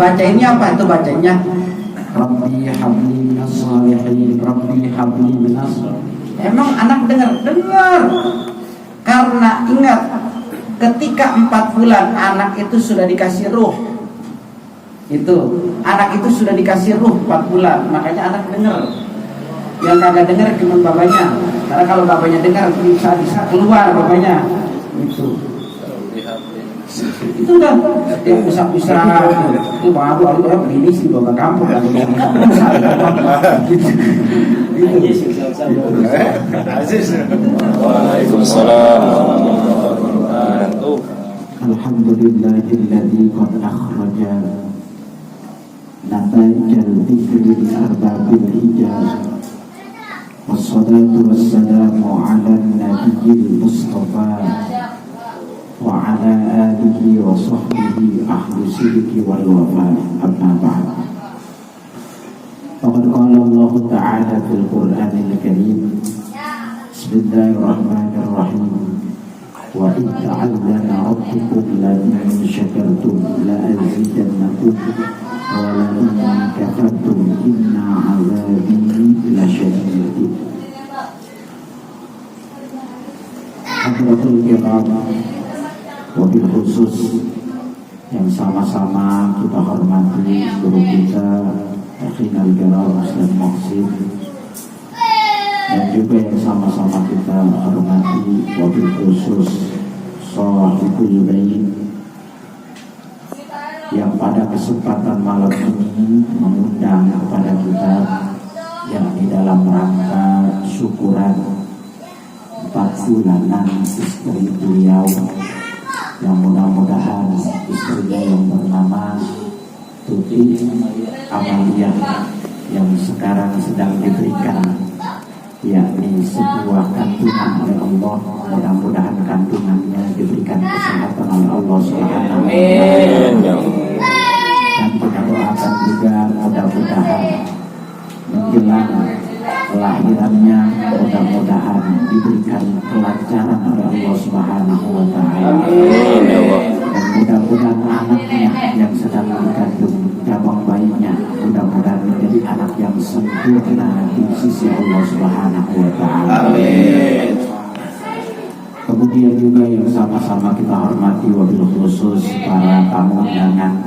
bacainnya apa itu bacanya? Rabbi habli minas shalihin, Rabbi habli minas. Emang anak dengar? Karena ingat, ketika 4 bulan anak itu sudah dikasih ruh. Itu anak itu sudah dikasih ruh 4 bulan, makanya anak dengar. Yang kagak dengar cuma babanya. Karena kalau babanya dengar bisa keluar babanya. Itu udah yang bisa itu baru ini sih bawa kampung kan. Waalaikumsalam warahmatullahi wabarakatuh. Alhamdulillahilladzi qad akhraja nataijal dzikri li arbabil hijab. Wassalatu wassalamu ala nabiyil mustafa wa ala alihi wa sahbihi ahli sidqi wal wafa. Amma ba'd. Faqad qala Allah ta'ala fil Qur'anil Karim. Bismillahirrahmanirrahim. Wa in ta'allana rabbukum la in syakartum la azidannakum wa la in kafartum inna 'adzabi lasyadid. Hadratul kiram, wabil khusus yang sama-sama kita hormati guru kita Akhinal Kiram Ustaz Muhsin, dan juga yang sama-sama kita hormati wabil khusus Shahibul Bait yang pada kesempatan malam ini mengundang kepada kita yakni dalam rangka syukuran 4 bulanan istri beliau, yang mudah-mudahan istrinya yang bernama Tuti Amalia yang sekarang sedang diberikan yakni sebuah kandungan oleh Allah. Mudah-mudahan kandungannya diberikan kesehatan oleh Allah Subhanahu wa taala. Dan kita doakan juga mudah-mudahan menjelang kelahirannya mudah-mudahan diberikan kelancaran oleh Allah Subhanahu wa taala. Dan mudah-mudahan anaknya yang sedang dikandung cabang bayinya mudah-mudahan menjadi anak yang sempurna di sisi Allah Subhanahu wa taala. Amin. Kemudian juga yang sama-sama kita hormati wabil khusus para tamu undangan,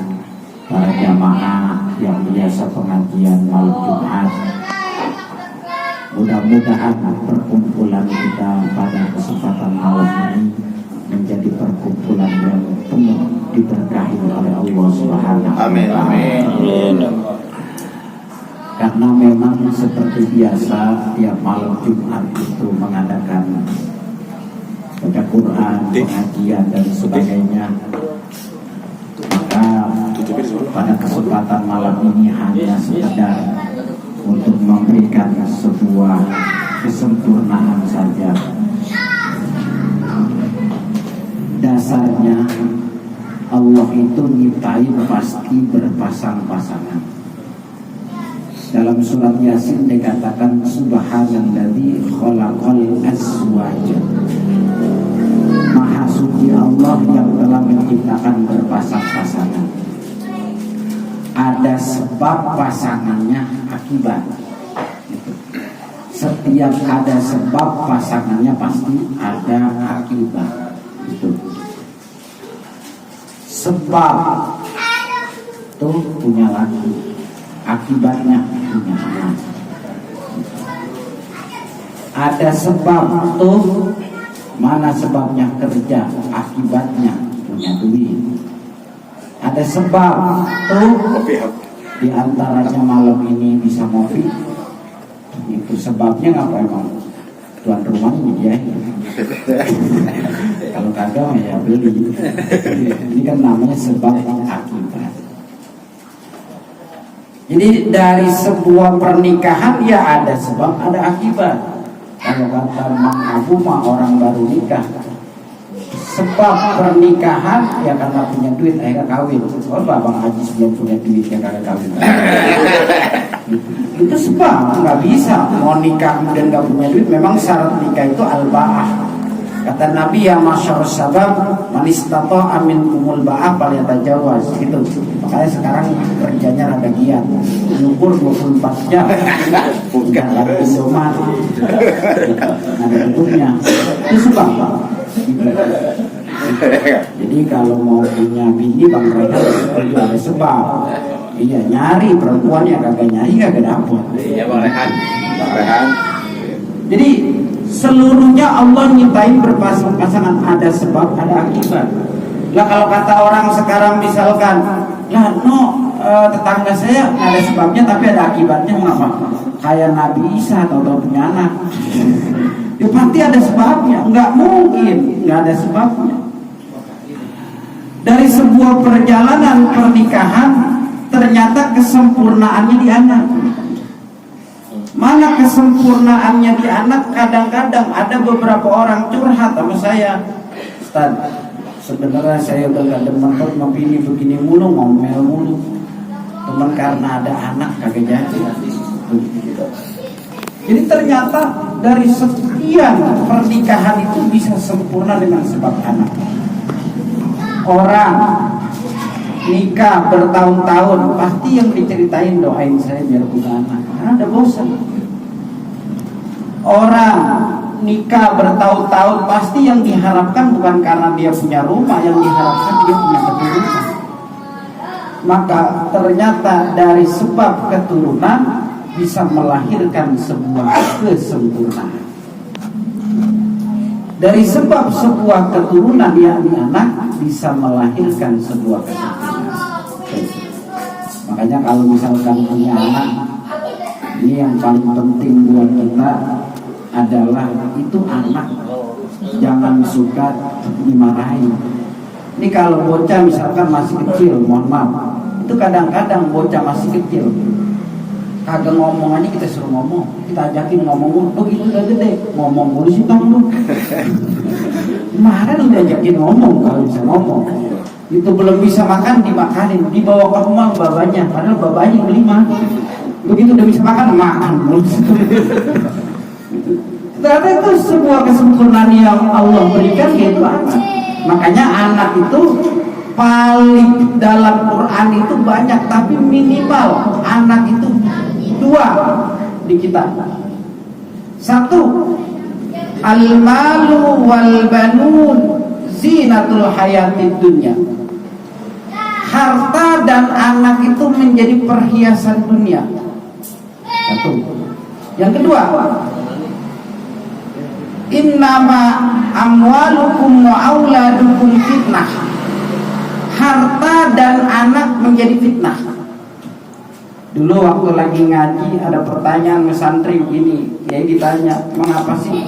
para jamaah yang biasa pengajian malam Jumat. Mudah-mudahan perkumpulan kita pada kesempatan malam ini menjadi perkumpulan yang penuh diberkahi oleh Allah Subhanahu wa taala. Amin. Karena memang seperti biasa tiap malam Jumat itu mengadakan baca Quran, pengajian dan sebagainya. Maka pada kesempatan malam ini hanya sekedar untuk memberikan sebuah kesempurnaan saja. Dasarnya Allah itu nyiptain pasti berpasang-pasangan. Dalam surat Yasin dikatakan subhanalladzi khalaqal azwaja. Maha suci Allah yang telah menciptakan berpasang-pasangan. Ada sebab pasangannya akibat. Setiap ada sebab pasangannya pasti ada akibat. Itu sebab tuh punya laki, akibatnya punya anak. Ada sebab tuh, mana sebabnya kerja, akibatnya punya duit. Ada sebab tuh, di antaranya malam ini bisa ngopi. Itu sebabnya ngapa emang tuan rumahnya ya. Kalau kagak ya beli. Ini kan namanya sebab akibat. Jadi dari sebuah pernikahan ya ada sebab ada akibat. Kalau kata Mang Abu mah orang baru nikah, sebab pernikahan ya karena punya duit akhirnya kawin. Oh Bang Haji sebelum punya duit ya kagak kawin. Itu sebab nggak bisa mau nikah kemudian nggak punya duit. Memang syarat nikah itu al-ba'ah, Kata Nabi, ya masyarus sabab man istata'a minkumul ba'ah falyatajawaz gitu. Makanya sekarang kerjanya rada giat, nyukur 24 jam bukan Indomaret ada tutupnya itu suka gitu. Jadi kalau mau punya bini Bang Rehan itu ada sebab. Iya, nyari perempuan yang kagak nyari kagak dapet. Iya Bang Rehan. Bang Rehan. Jadi seluruhnya Allah nyiptain berpasang-pasangan, ada sebab, ada akibat. Lah kalau kata orang sekarang misalkan, lah tetangga saya nggak ada sebabnya tapi ada akibatnya, kenapa? Kayak Nabi Isa atau punya anak. Ya pasti ada sebabnya, nggak mungkin nggak ada sebabnya. Dari sebuah perjalanan pernikahan ternyata kesempurnaannya di anak. Mana kesempurnaannya di anak? Kadang-kadang ada beberapa orang curhat sama saya, Ustaz, sebenarnya saya udah gak demen sama begini mulu, ngomel mulu, cuman karena ada anak kagak jadi. Jadi ternyata dari sekian pernikahan itu bisa sempurna dengan sebab anak. Orang nikah bertahun-tahun pasti yang diceritain, doain saya biar punya anak, karena ada bosan. Orang nikah bertahun-tahun pasti yang diharapkan bukan karena dia punya rumah, yang diharapkan dia punya keturunan. Maka ternyata dari sebab keturunan bisa melahirkan sebuah kesempurnaan. Dari sebab sebuah keturunan yakni anak bisa melahirkan sebuah kesempurnaan. Makanya kalau misalkan punya anak, ini yang paling penting buat kita adalah itu anak jangan suka dimarahin. Ini kalau bocah misalkan masih kecil, mohon maaf, itu kadang-kadang bocah masih kecil kagak ngomong aja kita suruh ngomong, kita ajakin ngomong, begitu udah gede ngomong mulu sih kamu. Kemarin udah ajakin ngomong, kalau bisa ngomong itu belum bisa makan dimakanin, dibawa ke rumah babanya, padahal babanya kelima. Begitu udah bisa makan mulu. Ternyata itu sebuah kesempurnaan yang Allah berikan, yaitu anak. Makanya anak itu paling dalam Quran itu banyak, tapi minimal anak itu 2 di kita. 1, al-malu wal banun zinatul hayatid dunya. Harta dan anak itu menjadi perhiasan dunia. 1. Yang kedua, innama amwalukum wa auladukum fitnah. Harta dan anak menjadi fitnah. Dulu waktu lagi ngaji ada pertanyaan santri begini, dia ditanya, mengapa sih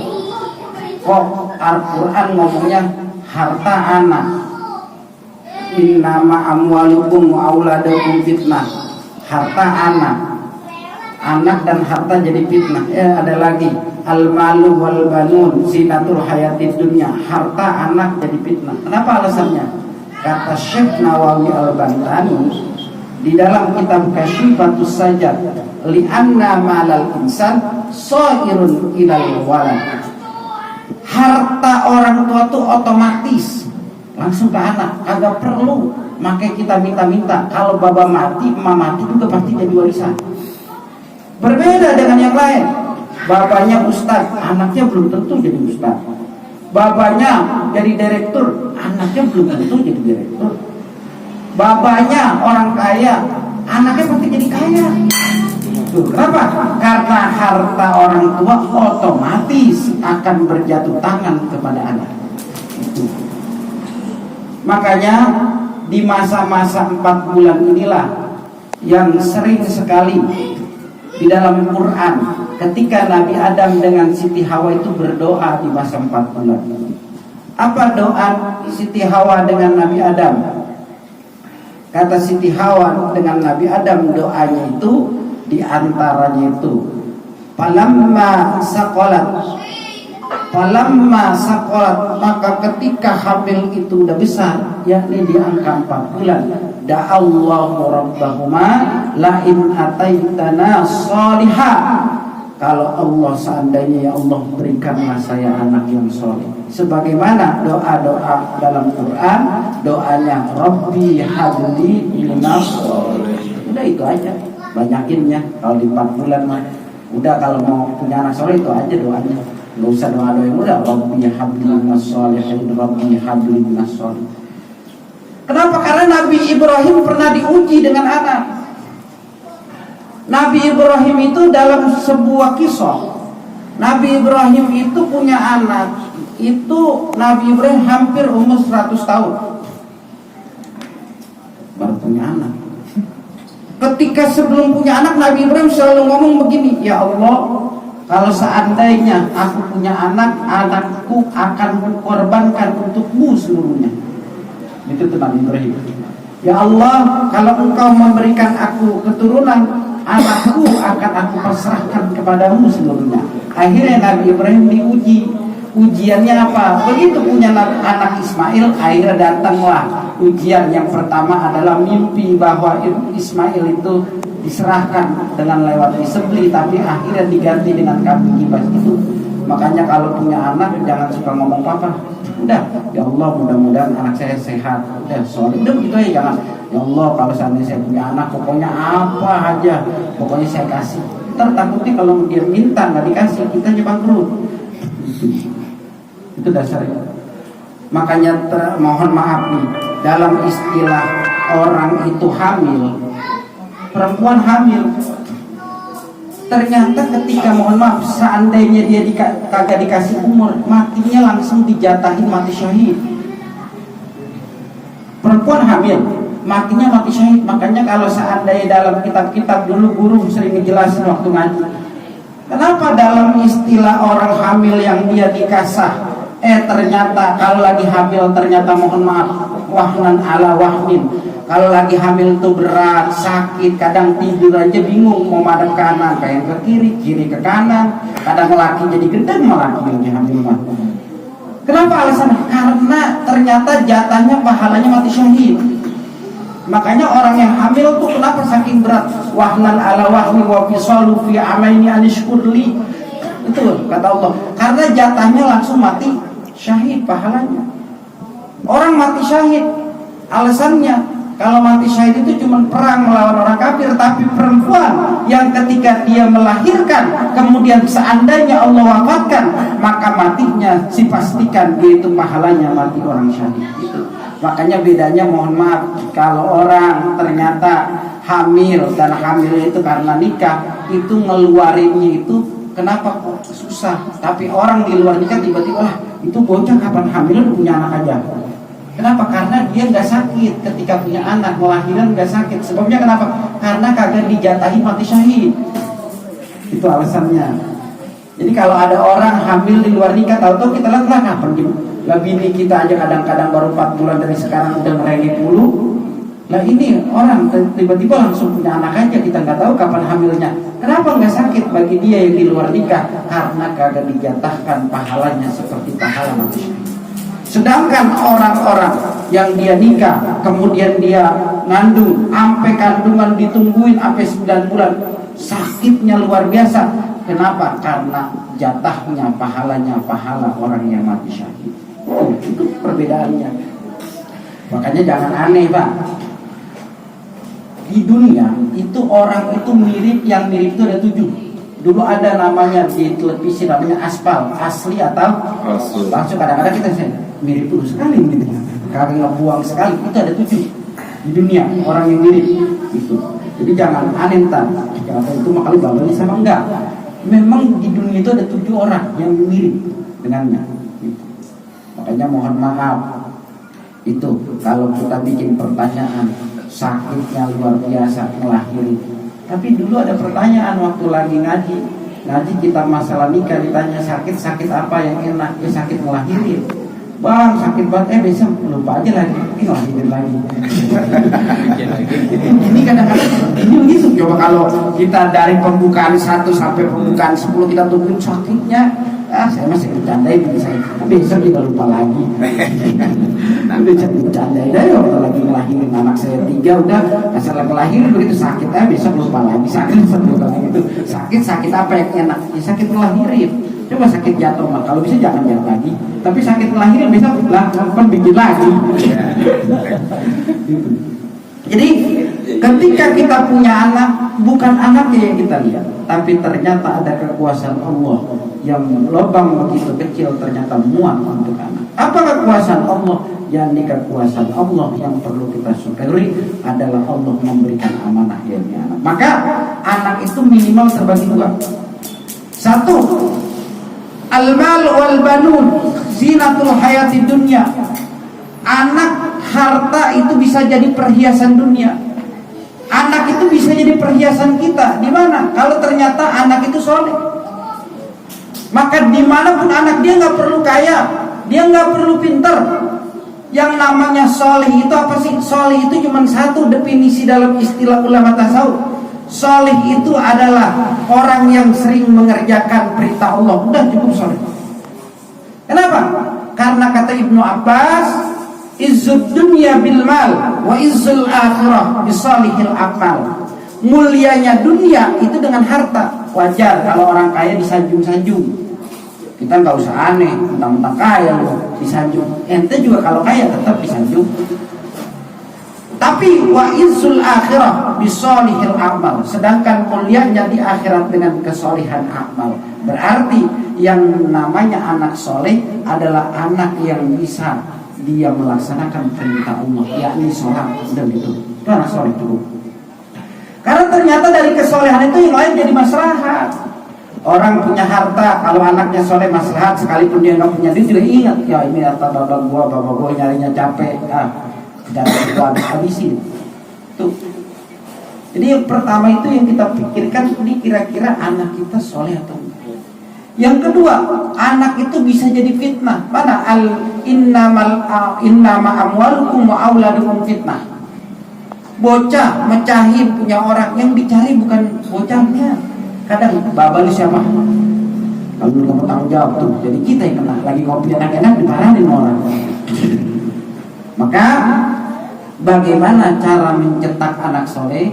kok Al-Quran ngomongnya harta anak? Innama amwalukum wa auladukum fitnah. Harta anak dan harta jadi fitnah. Ada lagi al-malu wal banun zinatul hayatid dunya. Harta anak jadi fitnah. Kenapa alasannya? Kata Syekh Nawawi Al-Bantani di dalam kitab Kasyifatus Sajad, li'anna ma'al insan shairun ilal walad. Harta orang tua tuh otomatis langsung ke anak, agak perlu makanya kita minta-minta. Kalau baba mati, emak mati juga pasti jadi warisan. Berbeda dengan yang lain. Babanya ustaz, anaknya belum tentu jadi ustaz. Babanya jadi direktur, anaknya belum tentu jadi direktur. Babanya orang kaya, anaknya pasti jadi kaya. Tuh, kenapa? Karena harta orang tua otomatis akan berjatuh tangan kepada anak. Makanya di masa-masa 4 bulan inilah yang sering sekali di dalam Quran ketika Nabi Adam dengan Siti Hawa itu berdoa di masa 4 bulan. Apa doa Siti Hawa dengan Nabi Adam? Kata Siti Hawa dengan Nabi Adam, doanya itu diantaranya itu Falamma sakolat, maka ketika hamil itu udah besar, yakni di angka 4 bulan, da'allahu rabbahuma la'in ataitana sholihah. Kalau Allah seandainya ya Allah berikanlah saya anak yang soleh. sebagaimana doa-doa dalam Quran, doanya Rabbi habli minas sholihin. Udah itu aja, banyakinnya. Kalau di 4 bulan mah udah, kalau mau punya anak soleh itu aja doanya. Nggak usah doa-doa yang udah Rabbi habli minas sholihin, Rabbi habli minas sholihin. Kenapa? Karena Nabi Ibrahim pernah diuji dengan anak. Nabi Ibrahim itu dalam sebuah kisah, Nabi Ibrahim itu punya anak. Itu Nabi Ibrahim hampir umur 100 tahun baru punya anak. Ketika sebelum punya anak, Nabi Ibrahim selalu ngomong begini, ya Allah, kalau seandainya aku punya anak, anakku akan kukorbankan untukmu seluruhnya. Itu tuh Nabi Ibrahim. Ya Allah, kalau engkau memberikan aku keturunan, anakku akan aku pasrahkan kepadamu seluruhnya. Akhirnya Nabi Ibrahim diuji. Ujiannya apa? Begitu punya anak Ismail, akhirnya datanglah ujian. Yang pertama adalah mimpi bahwa Ismail itu diserahkan dengan lewat disembelih, tapi akhirnya diganti dengan kambing kibas itu. Makanya kalau punya anak jangan suka ngomong papa. Udah, ya Allah mudah-mudahan anak saya sehat. Udah, soalnya udah begitu aja, jangan. Ya Allah kalau seandainya saya punya anak, pokoknya apa aja, pokoknya saya kasih. Ntar takutnya kalau dia minta nggak dikasih, kita bangkrut. Itu dasarnya. Makanya mohon maaf nih, dalam istilah orang itu hamil, perempuan hamil, ternyata ketika mohon maaf seandainya dia kagak dikasih umur, matinya langsung dijatahin mati syahid. Perempuan hamil matinya mati syahid. Makanya kalau seandainya dalam kitab-kitab dulu guru sering ngejelasin waktu ngaji, kenapa dalam istilah orang hamil yang dia dikasah, ternyata kalau lagi hamil ternyata mohon maaf wahnan ala wahmin. Kalau lagi hamil itu berat, sakit, kadang tidur aja bingung mau madep kanan, kayak ke kiri, kiri ke kanan. Kadang laki jadi gendeng malah lagi hamil mah. Kenapa alasannya? Karena ternyata jatahnya pahalanya mati syahid. Makanya orang yang hamil tuh kenapa saking berat? Wahnan ala wahmi wa fisalu fi amaini anishkurli. Itu kata Allah. Karena jatahnya langsung mati syahid pahalanya. Orang mati syahid, alasannya kalau mati syahid itu cuma perang melawan orang kafir. Tapi perempuan yang ketika dia melahirkan, kemudian seandainya Allah wafatkan, maka matinya dipastikan dia itu pahalanya mati orang syahid. Itu makanya bedanya mohon maaf, kalau orang ternyata hamil dan hamilnya itu karena nikah, itu ngeluarinnya itu kenapa kok susah. Tapi orang di luar nikah tiba-tiba, wah itu bocah kapan hamil punya anak aja. Kenapa? Karena dia nggak sakit ketika punya anak, melahirkan nggak sakit. Sebabnya kenapa? Karena kagak dijatahi mati syahid. Itu alasannya. Jadi kalau ada orang hamil di luar nikah, tahu-tahu kita lihat lah kapan bini kita aja kadang-kadang baru 4 bulan dari sekarang udah merengek mulu. Nah ini orang tiba-tiba langsung punya anak aja, kita nggak tahu kapan hamilnya. Kenapa nggak sakit bagi dia yang di luar nikah? Karena kagak dijatahkan pahalanya seperti pahala mati syahid. Sedangkan orang-orang yang dia nikah, kemudian dia ngandung, sampai kandungan ditungguin sampai 9 bulan, sakitnya luar biasa. Kenapa? Karena jatahnya, pahalanya pahala orang yang mati syahid. Itu perbedaannya. Makanya jangan aneh, Pak. Di dunia itu orang itu mirip, yang mirip itu ada 7. Dulu ada namanya di televisi namanya aspal, asli atau langsung. Kadang-kadang kita mirip dulu sekali gitu, kagak ngebuang sekali. Itu ada 7 di dunia orang yang mirip itu. Jadi jangan aneh ntar, jangan itu makanya bapaknya sama enggak. Memang di dunia itu ada 7 orang yang mirip dengannya. Gitu. Makanya mohon maaf, itu kalau kita bikin pertanyaan sakitnya luar biasa melahirkan. Tapi dulu ada pertanyaan waktu lagi ngaji kita masalah nikah, ditanya sakit apa yang enak? Ya sakit ngelahirin. Bang sakit banget, besok lupa aja lagi, ngelahirin lagi. Ini kadang-kadang ini begitu. Coba kalau kita dari pembukaan 1 sampai pembukaan 10 kita tungguin sakitnya, saya masih bercandain diri saya. Besok juga lupa lagi. Udah bercandain aja waktu lagi ngelahirin anak saya 3, udah asal ngelahirin begitu sakit, besok lupa lagi. Sakit apa yang enak? Ya sakit ngelahirin. Coba sakit jatuh mah, kalau bisa jangan jatuh lagi. Tapi sakit kelahiran bisa kan bikin lagi. Gitu. Jadi ketika kita punya anak, bukan anaknya yang kita lihat, tapi ternyata ada kekuasaan Allah yang lubang begitu kecil ternyata muat untuk anak. Apa kekuasaan Allah? Yang kekuasaan Allah yang perlu kita syukuri adalah Allah memberikan amanah ini anak. Maka anak itu minimal terbagi dua. Satu, al-mal wal banun zinatul hayati dunya. Anak, harta itu bisa jadi perhiasan dunia. Anak itu bisa jadi perhiasan kita. Di mana? Kalau ternyata anak itu soleh, maka dimanapun anak, dia nggak perlu kaya, dia nggak perlu pintar. Yang namanya soleh itu apa sih? Soleh itu cuma satu definisi dalam istilah ulama tasawuf. Soleh itu adalah orang yang sering mengerjakan perintah Allah. Udah cukup soleh. Kenapa? Karena kata Ibnu Abbas, izzud dunya bil mal wa izzul akhirah bisalihil amal. Mulianya dunia itu dengan harta. Wajar kalau orang kaya disanjung-sanjung. Kita nggak usah aneh, mentang-mentang kaya loh disanjung. Ente juga kalau kaya tetap disanjung. Tapi wa izzul akhirah bisalihil amal. Sedangkan mulianya di akhirat dengan kesolihan amal. Berarti yang namanya anak soleh adalah anak yang bisa dia melaksanakan perintah Allah, yakni sholat dan itu anak soleh dulu. Karena ternyata dari kesolehan itu yang lain jadi maslahat. Orang punya harta, kalau anaknya soleh maslahat, sekalipun dia nggak punya duit juga ingat, ya ini harta bapak gua nyarinya capek, dan gua habisin. Tuh. Jadi yang pertama itu yang kita pikirkan, ini kira-kira anak kita soleh atau enggak. Yang kedua, anak itu bisa jadi fitnah. Mana innama amwalukum wa auladukum fitnah. Bocah mecahin punya orang, yang dicari bukan bocahnya. Kadang babal siapa? Kalau nggak mau tanggung jawab tuh, jadi kita yang kena. Lagi ngopi enak-enak dimarahin orang. Maka bagaimana cara mencetak anak soleh?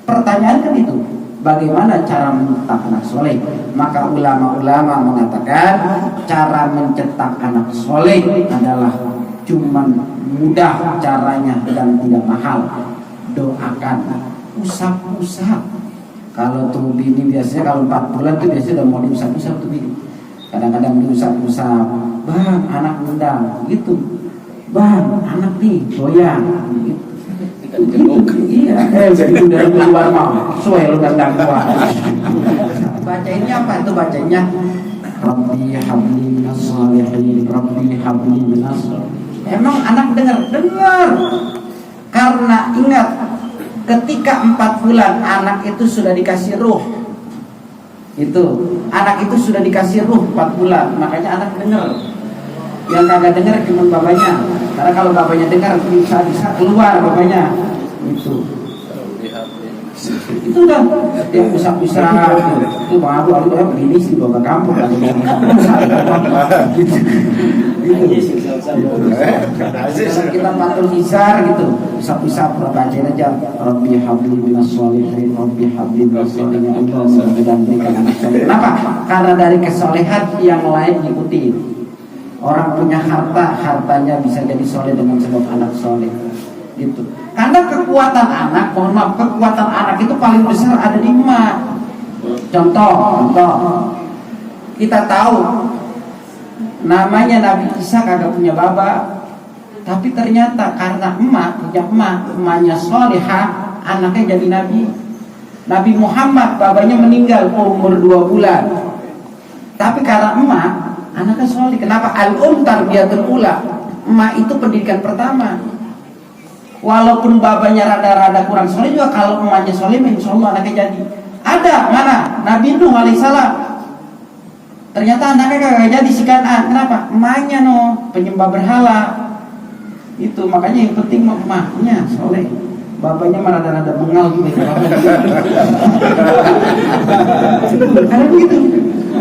Pertanyaan kan itu. Bagaimana cara mencetak anak soleh? Maka ulama-ulama mengatakan cara mencetak anak soleh adalah cuman mudah caranya dan tidak mahal. Doakan, usap-usap. Kalau tuh bini biasanya kalau 4 bulan tuh biasanya udah mau diusap-usap tuh bini. Kadang-kadang diusap-usap, bang anak undang gitu, bang anak nih goyang gitu. Iya, jadi dari keluar mau, soalnya lu dandang gua. Bacainnya apa itu bacanya? Rabbi habli minas shalihin, Rabbi habli minas. Emang anak dengar? Karena ingat, ketika 4 bulan anak itu sudah dikasih ruh. Itu anak itu sudah dikasih ruh 4 bulan, makanya anak dengar. Yang kagak dengar cuma bapaknya. Karena kalau bapaknya dengar bisa keluar bapaknya. Itu udah yang usap-usap itu bang Abu begini sih bawa kampung gitu. Kita patul izar gitu, usap-usap bacain aja Rabbi habli minas sholihin, Rabbi habli minas sholihin, dan berikan anak soleh. Kenapa? Karena dari kesolehan yang lain diikuti. Orang punya harta, hartanya bisa jadi soleh dengan sebab anak soleh. Gitu. Karena kekuatan anak, kekuatan anak itu paling besar ada di emak. Contoh, kita tahu namanya Nabi Isa kagak punya bapa, tapi ternyata karena emaknya solehah, anaknya jadi nabi. Nabi Muhammad babanya meninggal umur 2 bulan, tapi karena emak, anaknya soleh. Kenapa? Tarbiyatul ula. Emak itu pendidikan pertama. Walaupun babanya rada-rada kurang soleh juga, kalau emaknya soleh, insya Allah anaknya jadi. Ada mana? Nabi Nuh alaihissalam. Ternyata anaknya kagak jadi si Kan'an. Kenapa? Emaknya penyembah berhala. Itu makanya yang penting emaknya soleh. Bapaknya mah rada-rada bengal gitu. Karena begitu.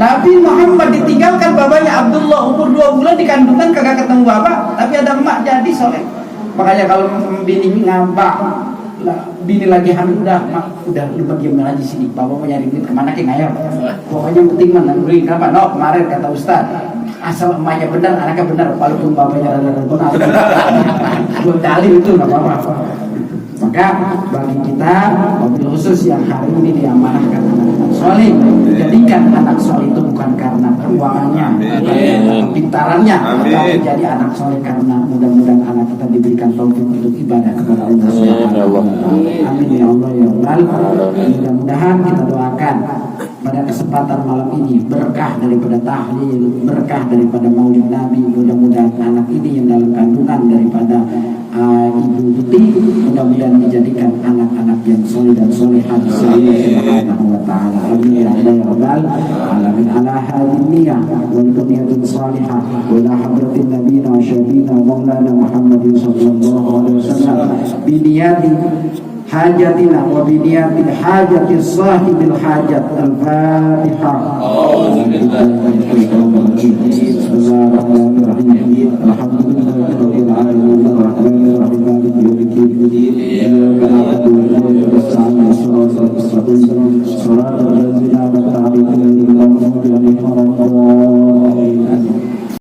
Nabi Muhammad ditinggalkan babanya Abdullah umur 2 bulan di kandungan kagak ketemu bapak, tapi ada emak jadi soleh. Makanya kalau bini ngambak bini lagi hamil udah lu diam aja sini, bapak mau nyari duit kemana ke ngayo, pokoknya yang penting menangguling kapan. No, kemarin kata Ustaz, asal emaknya benar anaknya benar, walaupun bapaknya rada benar. Buat dalil itu nggak apa-apa. Maka bagi kita mobil khusus yang hari ini diamanahkan anak soleh, jadikan anak soleh itu bukan karena keuangannya, bukan pintarannya, tapi jadi anak soleh karena mudah-mudahan anak kita diberikan taufik untuk ibadah kepada Allah Subhanahu wa taala. Amin ya Allah ya Rabbal. Mudah-mudahan kita doakan pada kesempatan malam ini berkah daripada tahlil, berkah daripada maulid Nabi. Mudah-mudahan anak ini yang dalam kandungan daripada Ibu Tuti mudah-mudahan dijadikan anak-anak yang soleh dan solehah di sisi Allah Subhanahu wa taala. Amin ya rabbal alamin. Ala hadhihi wal bunyatin salihah wa la hadratin nabiyina syabina maulana Muhammadin sallallahu alaihi wasallam bi niyati hajatina wa bi niyati hajati sahibil hajat. Al-Fatihah. Bismillahirrahmanirrahim. Alhamdulillahirabbil alamin arrahmanir rahim maliki yaumiddin. Iyyaka na'budu wa iyyaka nasta'in. Shiratal ladzina an'amta 'alaihim ghairil maghdubi 'alaihim waladdallin.